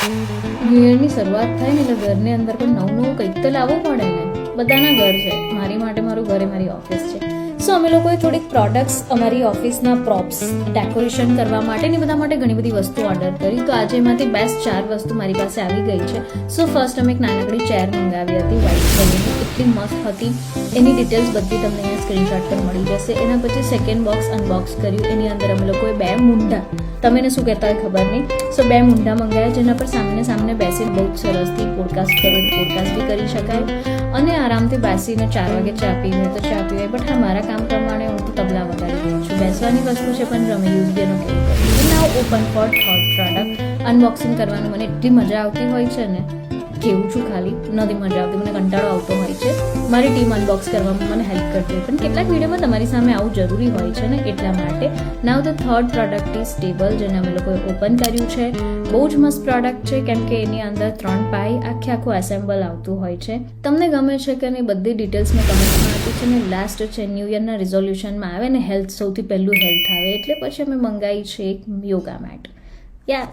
New યરની શરૂઆત થાય ને એટલે ઘરની અંદર પણ નવું કંઈક તો લાવવું પડે ને. બધાના ઘર છે, મારી માટે મારું ઘર એ મારી ઓફિસ છે. સો અમે લોકોએ થોડીક પ્રોડક્ટ્સ અમારી ઓફિસના પ્રોપ્સ ડેકોરેશન કરવા માટે ને બધા માટે ઘણી બધી વસ્તુ ઓર્ડર કરી. તો આજે એમાંથી બેસ્ટ 4 વસ્તુ મારી પાસે આવી ગઈ છે. સો ફર્સ્ટ અમે એક નાનકડી ચેર મંગાવી હતી વ્હાઇટ કલરની, એટલી મસ્ત હતી. એની ડિટેલ્સ બધી તમને અહીંયા સ્ક્રીનશોટ પર મળી જશે. એના પછી સેકન્ડ બોક્સ અનબોક્સ કર્યું. એની અંદર અમે લોકોએ 2 મૂંઢા, તમે શું કહેતા હોય ખબર નહીં, સો 2 મૂંઢા મંગાવ્યા જેના પર સામને બેસીને બહુ જ સરસથી પોડકાસ્ટ કરો તો પોડકાસ્ટ બી કરી શકાય અને આરામથી બેસીને 4 વાગે ચા પીવી હોય તો ચા પીવાય. બટ હા, મારા કામ પ્રમાણે હું તો તબલા વગાડી રહી છું. બેસવાની વસ્તુ છે પણ અમે યુઝ બી એનો કેવું કરીએ. Now open for third product. Unboxing કરવાનું મને એટલી મજા આવતી હોય છે ને, કેવું છું ખાલી નથી મજા આવતી, મને કંટાળો આવતો હોય છે. મારી ટીમ અનબોક્સ કરવામાં મને હેલ્પ કરતી હોય પણ કેટલાક વિડીયોમાં તમારી સામે આવું જરૂરી હોય છે ને, એટલા માટે. નાવ the third product is table, જેને અમે લોકોએ ઓપન કર્યું છે. બહુ જ મસ્ત પ્રોડક્ટ છે કેમ કે એની અંદર 3 પાઈ આખું એસેમ્બલ આવતું હોય છે. તમને ગમે છે કે નહીં બધી ડિટેલ્સ મેં કમેન્ટમાં આપી છે. ને લાસ્ટ છે ન્યૂ યરના રિઝોલ્યુશનમાં આવે ને હેલ્થ, સૌથી પહેલું હેલ્થ આવે એટલે પછી અમે મંગાવી છે એક યોગા મેટ. યાર